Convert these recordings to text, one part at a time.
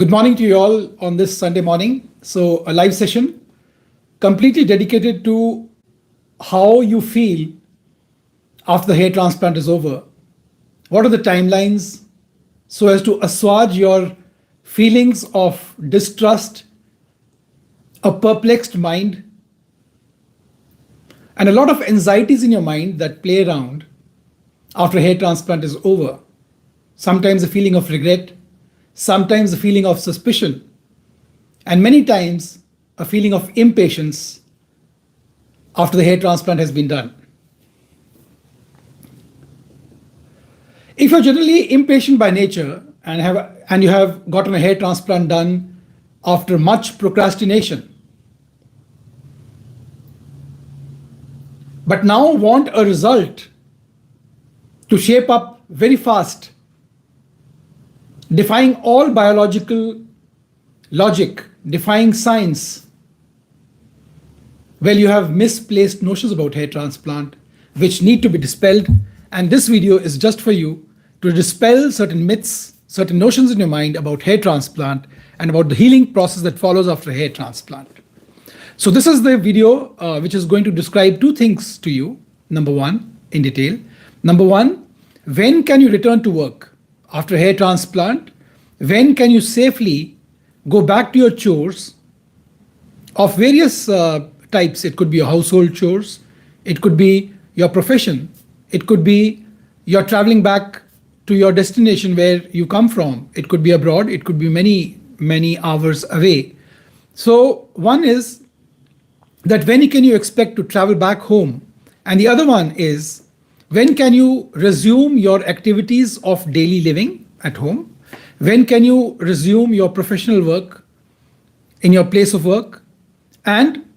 Good morning to you all on this Sunday morning. So, a live session completely dedicated to how you feel after the hair transplant is over. What are the timelines so as to assuage your feelings of distrust, a perplexed mind, and a lot of anxieties in your mind that play around after hair transplant is over. Sometimes a feeling of regret, sometimes a feeling of suspicion, and many times a feeling of impatience after the hair transplant has been done. If you're generally impatient by nature and you have gotten a hair transplant done after much procrastination, but now want a result to shape up very fast, defying all biological logic, defying science, well, you have misplaced notions about hair transplant which need to be dispelled, and this video is just for you to dispel certain myths, certain notions in your mind about hair transplant and about the healing process that follows after hair transplant. So this is the video which is going to describe two things to you. Number one, in detail. Number one, when can you return to work after hair transplant? When can you safely go back to your chores of various types? It could be your household chores, it could be your profession, it could be you're traveling back to your destination where you come from, it could be abroad, it could be many hours away. So one is that when can you expect to travel back home, and the other one is when can you resume your activities of daily living at home? When can you resume your professional work in your place of work? And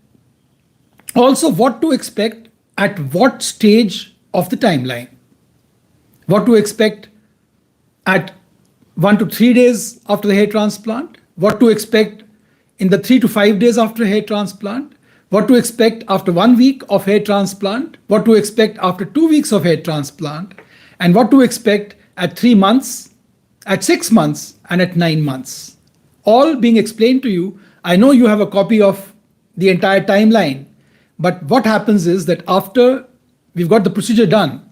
also what to expect at what stage of the timeline? What to expect at 1 to 3 days after the hair transplant? What to expect in the 3 to 5 days after hair transplant? What to expect after 1 week of hair transplant? What to expect after 2 weeks of hair transplant? And what to expect at 3 months, at 6 months, and at 9 months? All being explained to you. I know you have a copy of the entire timeline, but what happens is that after we've got the procedure done,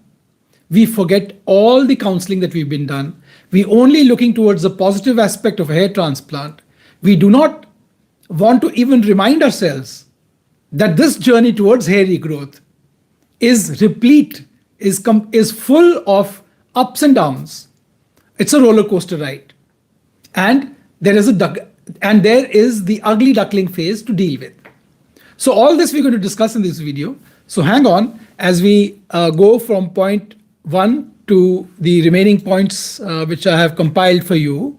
we forget all the counseling that we've been done. We only looking towards the positive aspect of a hair transplant. We do not want to even remind ourselves that this journey towards hair regrowth is replete, is full of ups and downs. It's a roller coaster ride, and there is the ugly duckling phase to deal with. So all this we're going to discuss in this video. So hang on as we go from point 1 to the remaining points which I have compiled for you.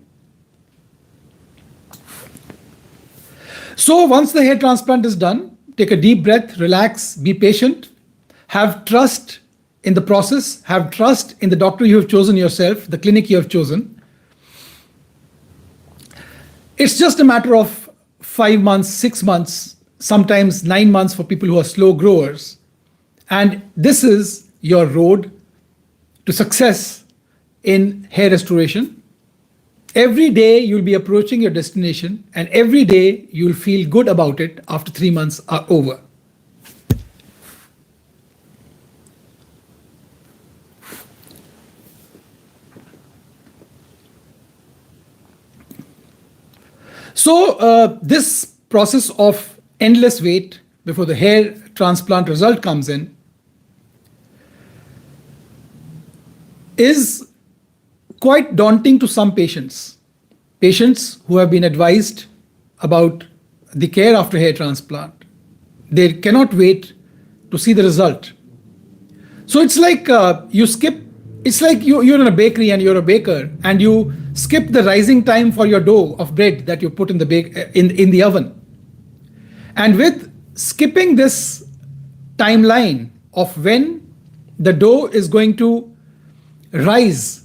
So once the hair transplant is done, take a deep breath, relax, be patient, have trust in the process, have trust in the doctor you have chosen yourself, the clinic you have chosen. It's just a matter of 5 months, 6 months, sometimes 9 months for people who are slow growers. And this is your road to success in hair restoration. Every day you'll be approaching your destination, and every day you'll feel good about it after 3 months are over. So this process of endless wait before the hair transplant result comes in is quite daunting to some patients who have been advised about the care after hair transplant. They cannot wait to see the result. So it's like you're in a bakery and you're a baker and you skip the rising time for your dough of bread that you put in the oven. And with skipping this timeline of when the dough is going to rise,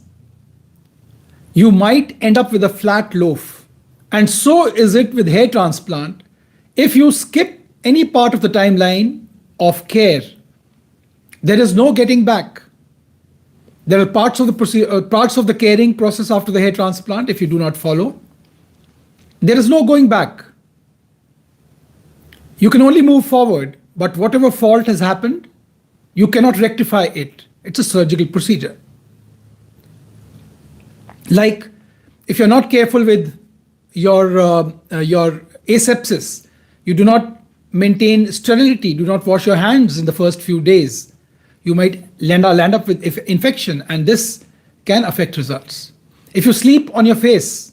you might end up with a flat loaf. And so is it with hair transplant. If you skip any part of the timeline of care, there is no getting back. There are parts of the caring process after the hair transplant if you do not follow. There is no going back. You can only move forward, but whatever fault has happened, you cannot rectify it. It's a surgical procedure. Like if you're not careful with your asepsis, you do not maintain sterility, do not wash your hands in the first few days, you might land up with infection, and this can affect results. If you sleep on your face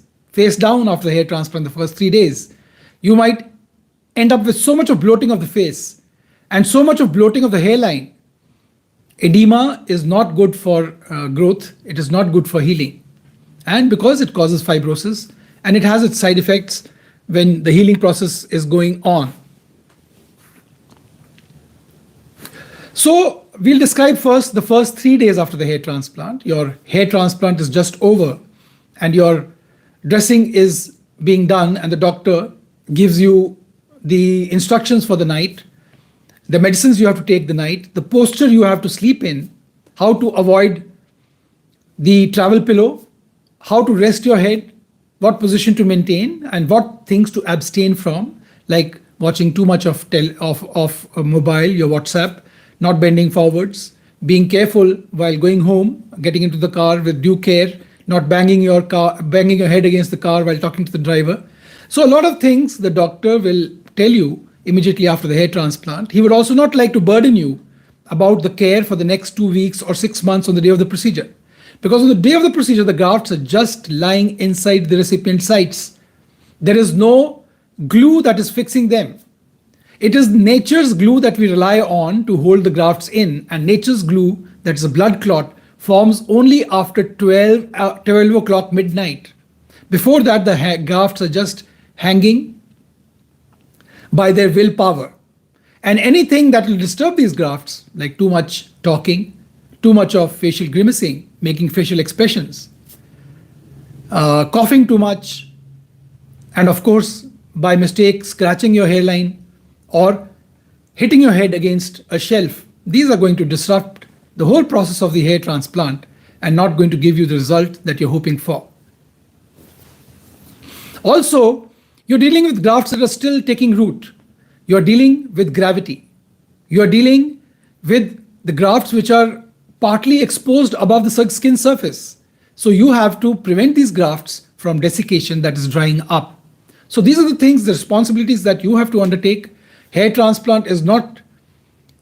down after the hair transplant the first 3 days, you might end up with so much of bloating of the face and so much of bloating of the hairline. Edema is not good for growth, it is not good for healing. And because it causes fibrosis and it has its side effects when the healing process is going on. So we'll describe first the first 3 days after the hair transplant. Your hair transplant is just over and your dressing is being done, and the doctor gives you the instructions for the night, the medicines you have to take the night, the posture you have to sleep in, how to avoid the travel pillow, how to rest your head, what position to maintain, and what things to abstain from, like watching too much of mobile, your WhatsApp, not bending forwards, being careful while going home, getting into the car with due care, not banging your head against the car while talking to the driver. So a lot of things the doctor will tell you immediately after the hair transplant. He would also not like to burden you about the care for the next 2 weeks or 6 months on the day of the procedure. Because on the day of the procedure, the grafts are just lying inside the recipient sites. There is no glue that is fixing them. It is nature's glue that we rely on to hold the grafts in, and nature's glue, that is a blood clot, forms only after 12 o'clock midnight. Before that, the grafts are just hanging by their willpower. And anything that will disturb these grafts, like too much talking, too much of facial grimacing, making facial expressions, coughing too much, and of course, by mistake, scratching your hairline or hitting your head against a shelf, these are going to disrupt the whole process of the hair transplant and not going to give you the result that you're hoping for. Also, you're dealing with grafts that are still taking root. You're dealing with gravity. You're dealing with the grafts which are partly exposed above the skin surface. So you have to prevent these grafts from desiccation, that is drying up. So these are the things, the responsibilities that you have to undertake. Hair transplant is not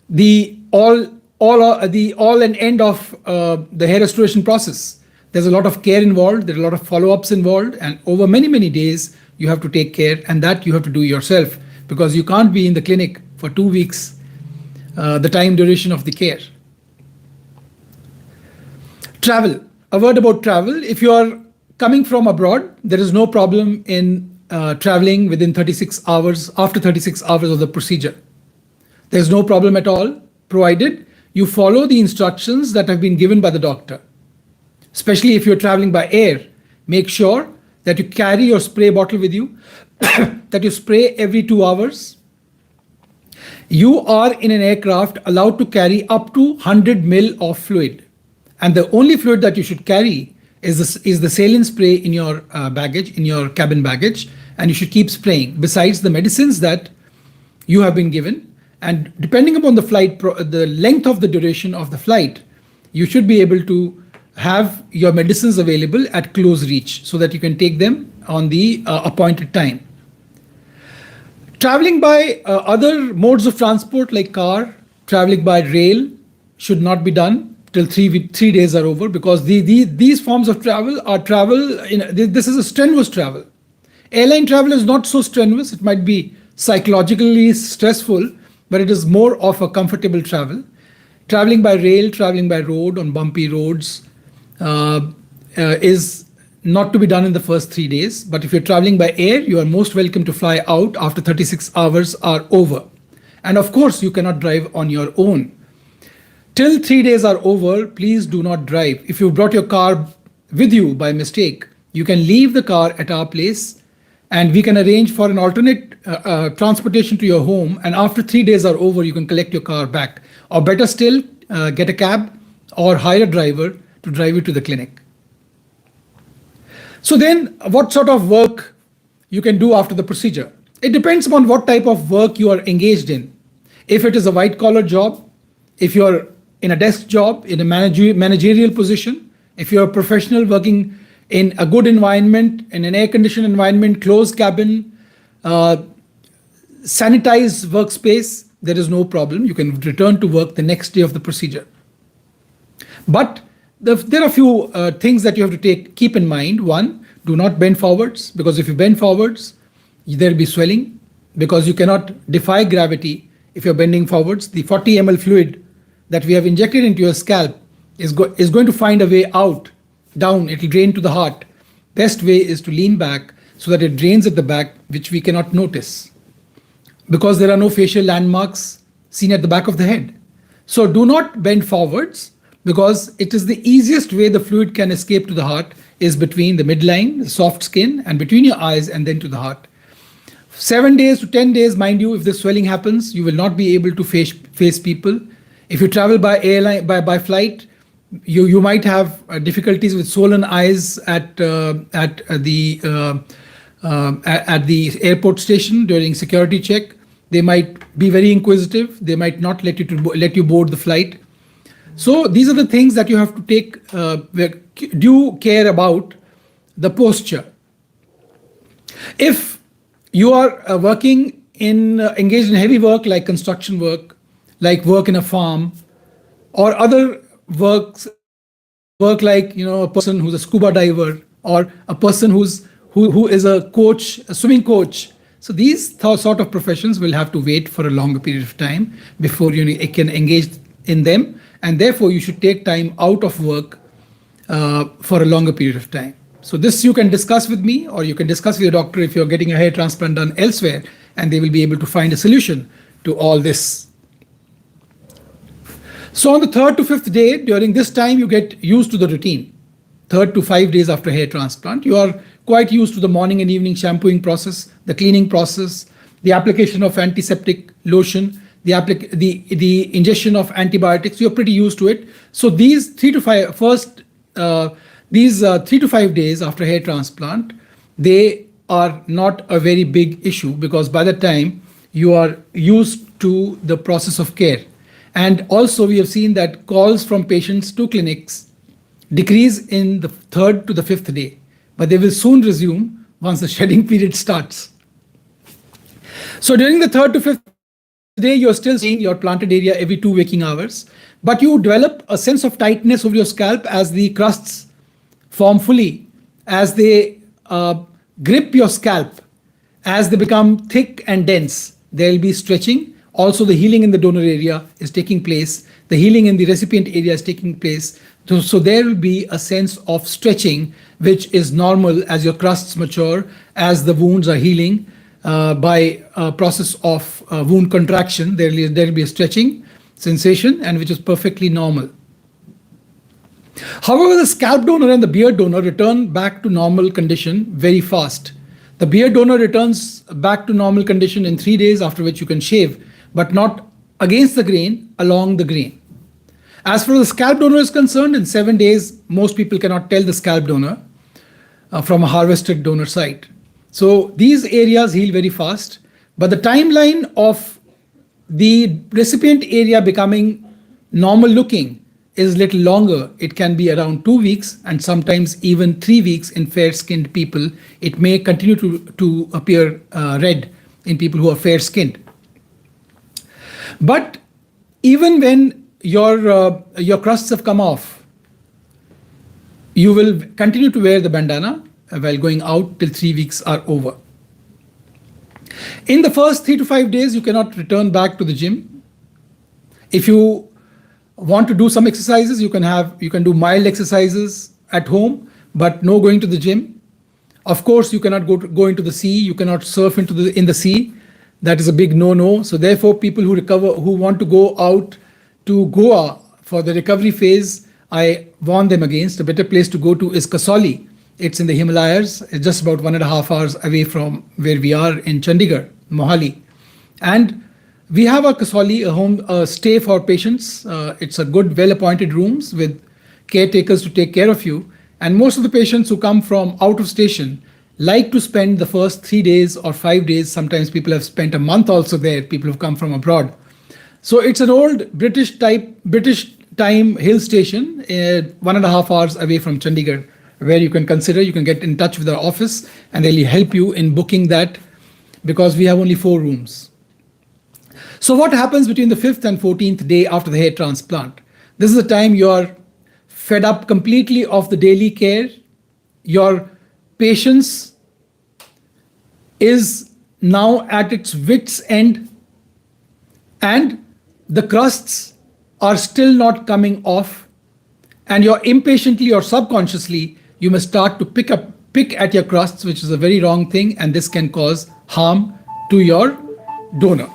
the all and end of the hair restoration process. There's a lot of care involved, there are a lot of follow-ups involved, and over many, many days, you have to take care, and that you have to do yourself because you can't be in the clinic for 2 weeks, the time duration of the care. Travel. A word about travel. If you are coming from abroad, there is no problem in traveling within 36 hours, after 36 hours of the procedure. There's no problem at all, provided you follow the instructions that have been given by the doctor. Especially if you're traveling by air, make sure that you carry your spray bottle with you, that you spray every 2 hours. You are in an aircraft allowed to carry up to 100 ml of fluid. And the only fluid that you should carry is the saline spray in your baggage, in your cabin baggage, and you should keep spraying, besides the medicines that you have been given. And depending upon the flight, the length of the duration of the flight, you should be able to have your medicines available at close reach so that you can take them on the appointed time. Traveling by other modes of transport like car, traveling by rail should not be done till 3 days are over, because these forms of travel are this is a strenuous travel. Airline travel is not so strenuous. It might be psychologically stressful, but it is more of a comfortable travel. Traveling by rail, traveling by road on bumpy roads is not to be done in the first 3 days. But if you're traveling by air, you are most welcome to fly out after 36 hours are over. And of course, you cannot drive on your own. Till 3 days are over, please do not drive. If you brought your car with you by mistake, you can leave the car at our place and we can arrange for an alternate transportation to your home. And after 3 days are over, you can collect your car back. Or better still, get a cab or hire a driver to drive you to the clinic. So then what sort of work you can do after the procedure. It depends upon what type of work you are engaged in. If it is a white collar job, if you're in a desk job, in a managerial position, if you're a professional working in a good environment, in an air-conditioned environment, closed cabin, sanitized workspace, there is no problem. You can return to work the next day of the procedure. But there are a few things that you have to keep in mind. One, do not bend forwards, because if you bend forwards, there will be swelling, because you cannot defy gravity if you're bending forwards. The 40 ml fluid that we have injected into your scalp is going to find a way out, down, it will drain to the heart. Best way is to lean back so that it drains at the back, which we cannot notice, because there are no facial landmarks seen at the back of the head. So do not bend forwards, because it is the easiest way the fluid can escape to the heart is between the midline, the soft skin, and between your eyes and then to the heart. 7 days to 10 days, mind you, if the swelling happens, you will not be able to face people. If you travel by airline, by flight, you might have difficulties with swollen eyes at the airport station during security check. They might be very inquisitive. They might not let you board the flight. So these are the things that you have to take due care about. The posture. If you are engaged in heavy work like construction work, like work in a farm, or other work like a person who's a scuba diver, or a person who is a coach, a swimming coach. So these sort of professions will have to wait for a longer period of time before you can engage in them, and therefore you should take time out of work for a longer period of time. So this you can discuss with me, or you can discuss with your doctor if you're getting a hair transplant done elsewhere, and they will be able to find a solution to all this. So on the 3rd to 5th day, during this time, you get used to the routine. 3rd to 5 days after hair transplant, you are quite used to the morning and evening shampooing process, the cleaning process, the application of antiseptic lotion, the ingestion of antibiotics. You're pretty used to it. So these 3 to 5 days after hair transplant, they are not a very big issue, because by the time you are used to the process of care. And also we have seen that calls from patients to clinics decrease in the 3rd to the 5th day, but they will soon resume once the shedding period starts. So during the 3rd to 5th day, you're still seeing your planted area every 2 waking hours, but you develop a sense of tightness over your scalp as the crusts form fully, as they grip your scalp, as they become thick and dense. There will be stretching. Also, the healing in the donor area is taking place. The healing in the recipient area is taking place. So there will be a sense of stretching, which is normal as your crusts mature, as the wounds are healing by a process of wound contraction. There will be a stretching sensation, and which is perfectly normal. However, the scalp donor and the beard donor return back to normal condition very fast. The beard donor returns back to normal condition in 3 days, after which you can shave, but not against the grain, along the grain. As far as the scalp donor is concerned, in 7 days, most people cannot tell the scalp donor from a harvested donor site. So these areas heal very fast, but the timeline of the recipient area becoming normal looking is little longer. It can be around 2 weeks and sometimes even 3 weeks in fair-skinned people. It may continue to appear red in people who are fair-skinned. But even when your crusts have come off, you will continue to wear the bandana while going out till 3 weeks are over. In the first 3 to 5 days, you cannot return back to the gym. If you want to do some exercises, you can do mild exercises at home, but no going to the gym. Of course, you cannot go into the sea. You cannot surf in the sea. That is a big no-no. So therefore, people who want to go out to Goa for the recovery phase, I warn them against. A better place to go to is Kasauli. It's in the Himalayas. It's just about 1.5 hours away from where we are in Chandigarh, Mohali. And we have a Kasauli, a stay for patients. It's a good, well-appointed rooms with caretakers to take care of you. And most of the patients who come from out of station like to spend the first 3 days or 5 days. Sometimes people have spent a month also there, people who've come from abroad. So it's an old British time hill station, 1.5 hours away from Chandigarh, where you can get in touch with our office and they'll help you in booking that, because we have only 4 rooms. So what happens between the 5th and 14th day after the hair transplant? This is the time you're fed up completely of the daily care. Your patience is now at its wit's end, and the crusts are still not coming off, and you're impatiently or subconsciously, you must start to pick at your crusts, which is a very wrong thing, and this can cause harm to your donor.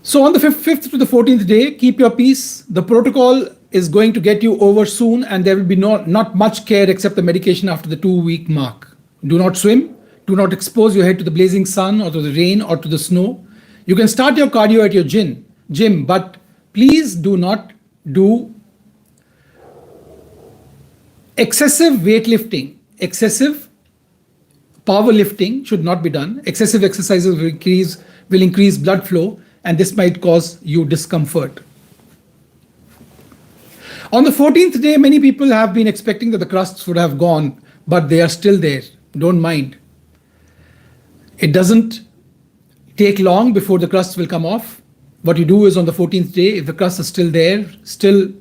So on the 5th to the 14th day, keep your peace. The protocol is going to get you over soon, and there will be not much care except the medication after the 2-week mark. Do not swim. Do not expose your head to the blazing sun or to the rain or to the snow. You can start your cardio at your gym, but please do not do excessive weightlifting. Excessive powerlifting should not be done. Excessive exercises will increase blood flow, and this might cause you discomfort. On the 14th day, many people have been expecting that the crusts would have gone, but they are still there. Don't mind. It doesn't take long before the crusts will come off. What you do is on the 14th day, if the crust is still there, still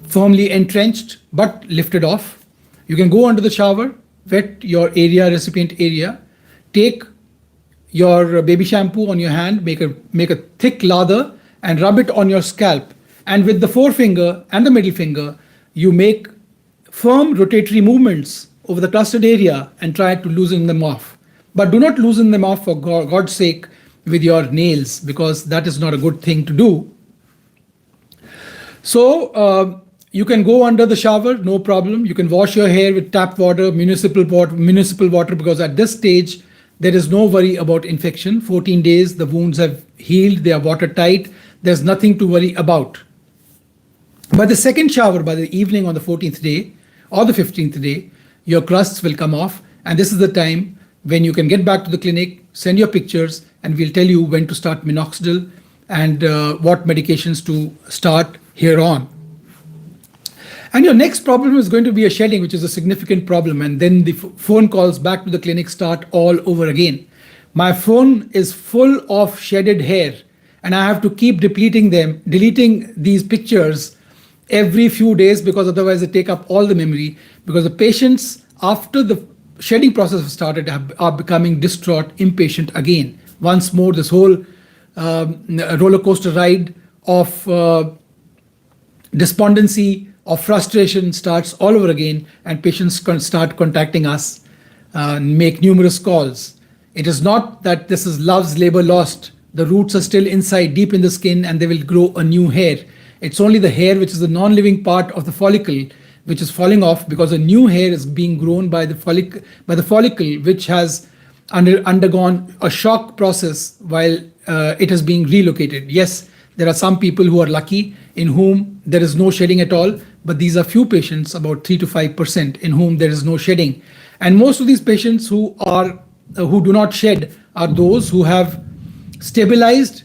firmly entrenched, but lifted off, you can go under the shower, wet your recipient area, take your baby shampoo on your hand, make a thick lather and rub it on your scalp. And with the forefinger and the middle finger, you make firm rotatory movements over the crusted area and try to loosen them off. But do not loosen them off, for God's sake, with your nails, because that is not a good thing to do. So you can go under the shower, no problem. You can wash your hair with tap water, municipal water, because at this stage, there is no worry about infection. 14 days, the wounds have healed, they are watertight. There's nothing to worry about. By the second shower, by the evening on the 14th day or the 15th day, your crusts will come off. And this is the time when you can get back to the clinic, send your pictures, and we'll tell you when to start minoxidil and what medications to start here on. And your next problem is going to be a shedding, which is a significant problem. And then the phone calls back to the clinic start all over again. My phone is full of shedded hair, and I have to keep deleting these pictures every few days, because otherwise they take up all the memory, because the patients, after the shedding process has started, are becoming distraught, impatient again. Once more, this whole roller coaster ride of despondency, of frustration starts all over again, and patients can start contacting us, make numerous calls. It is not that this is love's labor lost. The roots are still inside, deep in the skin, and they will grow a new hair. It's only the hair, which is the non-living part of the follicle, which is falling off, because a new hair is being grown by the follicle, which has undergone a shock process while it is being relocated. Yes, there are some people who are lucky, in whom there is no shedding at all, but these are few patients, about 3 to 5%, in whom there is no shedding. And most of these patients who do not shed are those who have stabilized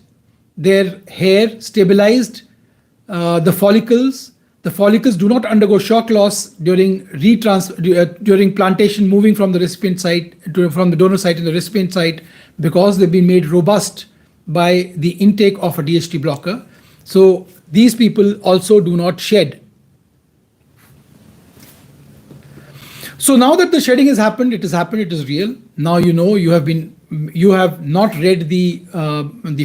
their hair, stabilized the follicles. The follicles do not undergo shock loss during plantation, moving from the recipient site from the donor site to the recipient site, because they've been made robust by the intake of a DHT blocker. So these people also do not shed. So now that the shedding has happened, it is real. Now you have not read the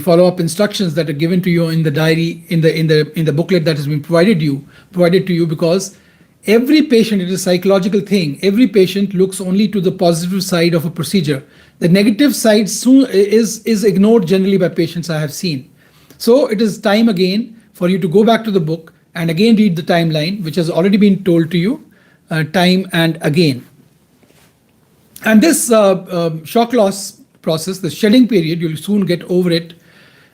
follow-up instructions that are given to you in the diary, in the booklet that has been provided to you, because every patient, it is a psychological thing. Every patient looks only to the positive side of a procedure. The negative side is ignored generally by patients I have seen. So it is time again for you to go back to the book and again read the timeline, which has already been told to you time and again. And this shock loss process, the shedding period, you'll soon get over it.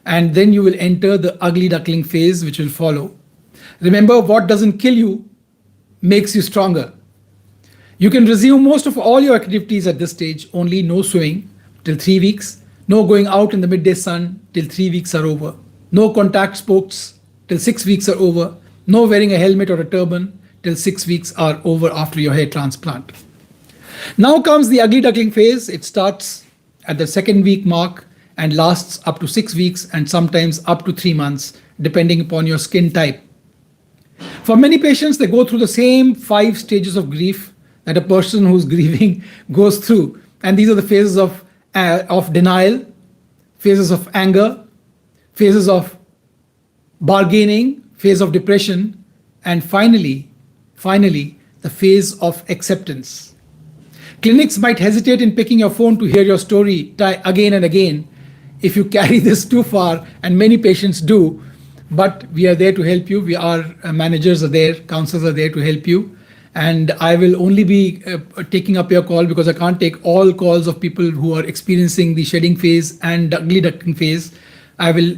And then you will enter the ugly duckling phase, which will follow. Remember, what doesn't kill you makes you stronger. You can resume most of all your activities at this stage, only no swimming till 3 weeks, no going out in the midday sun till 3 weeks are over, no contact sports till 6 weeks are over, no wearing a helmet or a turban till 6 weeks are over after your hair transplant. Now comes the ugly duckling phase. It starts at the second week mark and lasts up to 6 weeks and sometimes up to 3 months, depending upon your skin type. For many patients, they go through the same 5 stages of grief that a person who's grieving goes through. And these are the phases of denial, phases of anger, phases of bargaining, phase of depression, and finally, the phase of acceptance. Clinics might hesitate in picking your phone to hear your story again and again if you carry this too far, and many patients do, but we are there to help you. Our managers are there, counselors are there to help you. And I will only be taking up your call because I can't take all calls of people who are experiencing the shedding phase and ugly duckling phase. I will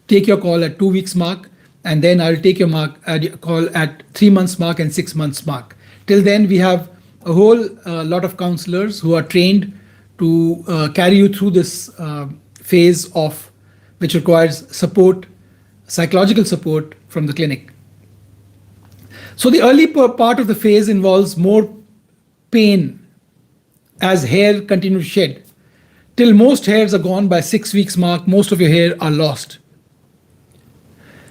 take your call at 2 weeks mark, and then I'll take your call at 3 months mark and 6 months mark. Till then, we have a whole lot of counselors who are trained to carry you through this phase of which requires support, psychological support from the clinic. So the early part of the phase involves more pain as hair continues to shed. Till most hairs are gone by 6 weeks mark, most of your hair are lost.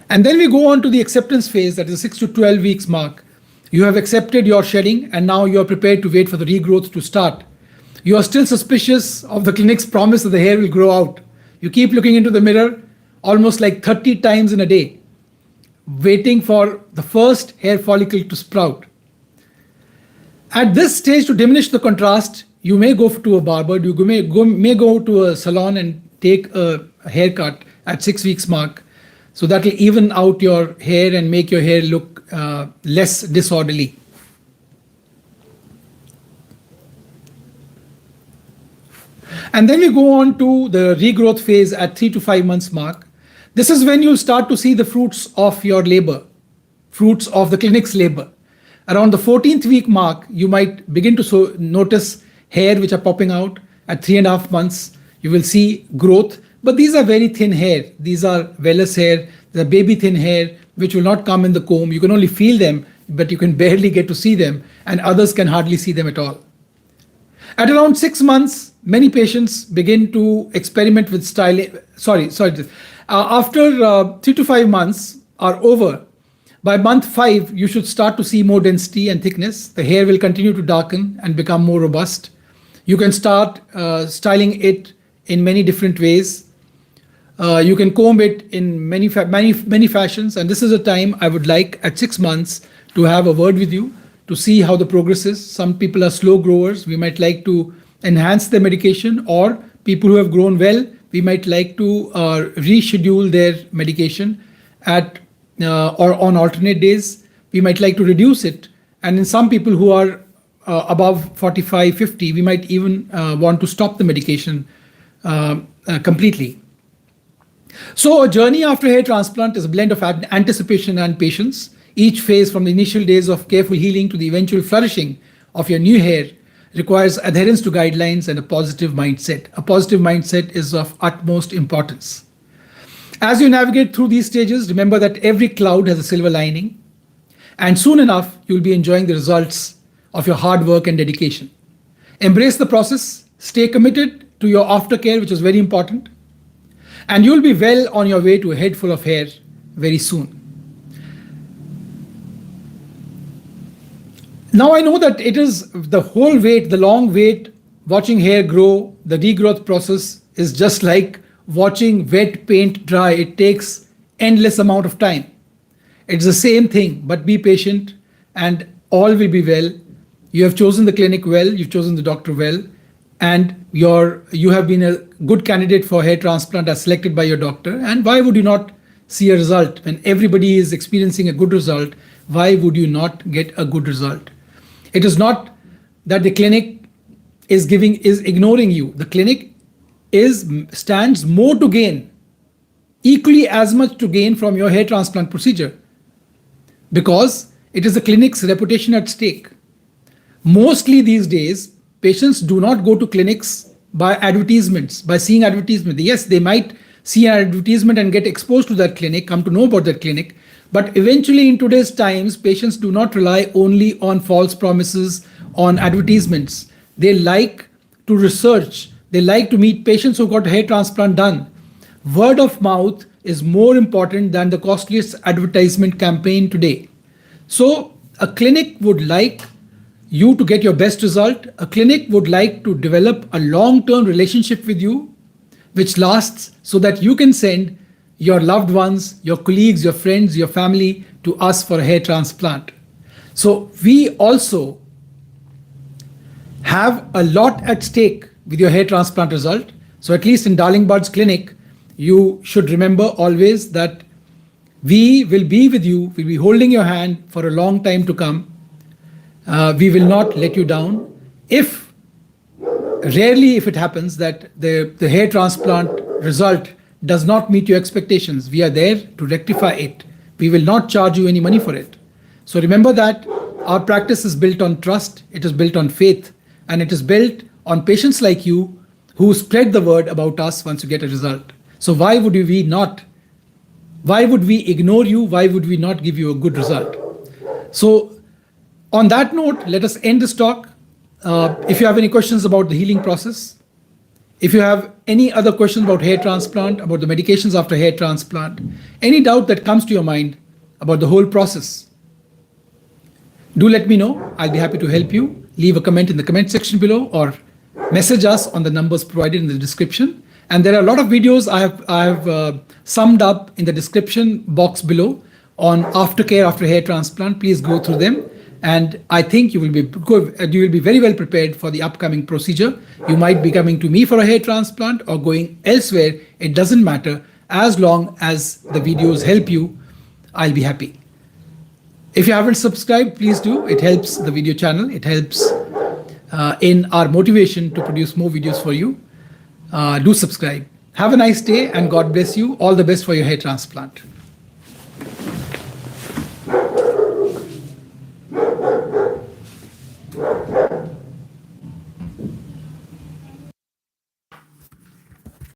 And then we go on to the acceptance phase, that is the 6 to 12 weeks mark. You have accepted your shedding and now you are prepared to wait for the regrowth to start. You are still suspicious of the clinic's promise that the hair will grow out. You keep looking into the mirror almost like 30 times in a day, waiting for the first hair follicle to sprout. At this stage, to diminish the contrast, you may go to a barber, you may go to a salon and take a haircut at 6 weeks mark. So that will even out your hair and make your hair look less disorderly. And then we go on to the regrowth phase at 3 to 5 months mark. This is when you start to see the fruits of your labor, fruits of the clinic's labor. Around the 14th week mark, you might begin to notice hair which are popping out. At 3.5 months, you will see growth, but these are very thin hair. These are vellus hair, the baby thin hair, which will not come in the comb. You can only feel them, but you can barely get to see them, and others can hardly see them at all. At around 6 months, many patients begin to experiment with styling. After 3 to 5 months are over, by month 5, you should start to see more density and thickness. The hair will continue to darken and become more robust. You can start styling it in many different ways. You can comb it in many fashions. And this is a time I would like at 6 months to have a word with you to see how the progress is. Some people are slow growers. We might like to enhance their medication, or people who have grown well, we might like to reschedule their medication or on alternate days. We might like to reduce it. And in some people who are above 45, 50, we might even want to stop the medication completely. So a journey after hair transplant is a blend of anticipation and patience. Each phase, from the initial days of careful healing to the eventual flourishing of your new hair, requires adherence to guidelines and a positive mindset. A positive mindset is of utmost importance. As you navigate through these stages, remember that every cloud has a silver lining, and soon enough, you'll be enjoying the results of your hard work and dedication. Embrace the process, stay committed to your aftercare, which is very important, and you'll be well on your way to a head full of hair very soon. Now I know that it is the whole wait, the long wait, watching hair grow. The regrowth process is just like watching wet paint dry. It takes endless amount of time. It's the same thing, but be patient and all will be well. You have chosen the clinic well, you've chosen the doctor well, and you have been a good candidate for hair transplant as selected by your doctor. And why would you not see a result? When everybody is experiencing a good result, why would you not get a good result? It is not that the clinic is ignoring you. The clinic stands more to gain, equally as much to gain from your hair transplant procedure, because it is the clinic's reputation at stake. Mostly these days, patients do not go to clinics by advertisements, by seeing advertisement. Yes, they might see an advertisement and get exposed to that clinic, come to know about that clinic. But eventually in today's times, patients do not rely only on false promises, on advertisements. They like to research. They like to meet patients who got hair transplant done. Word of mouth is more important than the costliest advertisement campaign today. So a clinic would like you to get your best result. A clinic would like to develop a long-term relationship with you, which lasts, so that you can send your loved ones, your colleagues, your friends, your family to us for a hair transplant. So we also have a lot at stake with your hair transplant result. So at least in Darling Bud's clinic, you should remember always that we will be with you, we'll be holding your hand for a long time to come. We will not let you down. Rarely if it happens that the hair transplant result does not meet your expectations, we are there to rectify it. We will not charge you any money for it. So remember that our practice is built on trust, it is built on faith, and it is built on patients like you who spread the word about us once you get a result. So why would we ignore you? Why would we not give you a good result? So on that note, let us end this talk. If you have any questions about the healing process, if you have any other questions about hair transplant, about the medications after hair transplant, any doubt that comes to your mind about the whole process, do let me know. I'll be happy to help you. Leave a comment in the comment section below or message us on the numbers provided in the description. And there are a lot of videos I have summed up in the description box below on aftercare after hair transplant. Please go through them. And I think you will be good. You will be very well prepared for the upcoming procedure. You might be coming to me for a hair transplant or going elsewhere. It doesn't matter. As long as the videos help you, I'll be happy. If you haven't subscribed, please do. It helps the video channel. It helps in our motivation to produce more videos for you. Do subscribe. Have a nice day and God bless you. All the best for your hair transplant.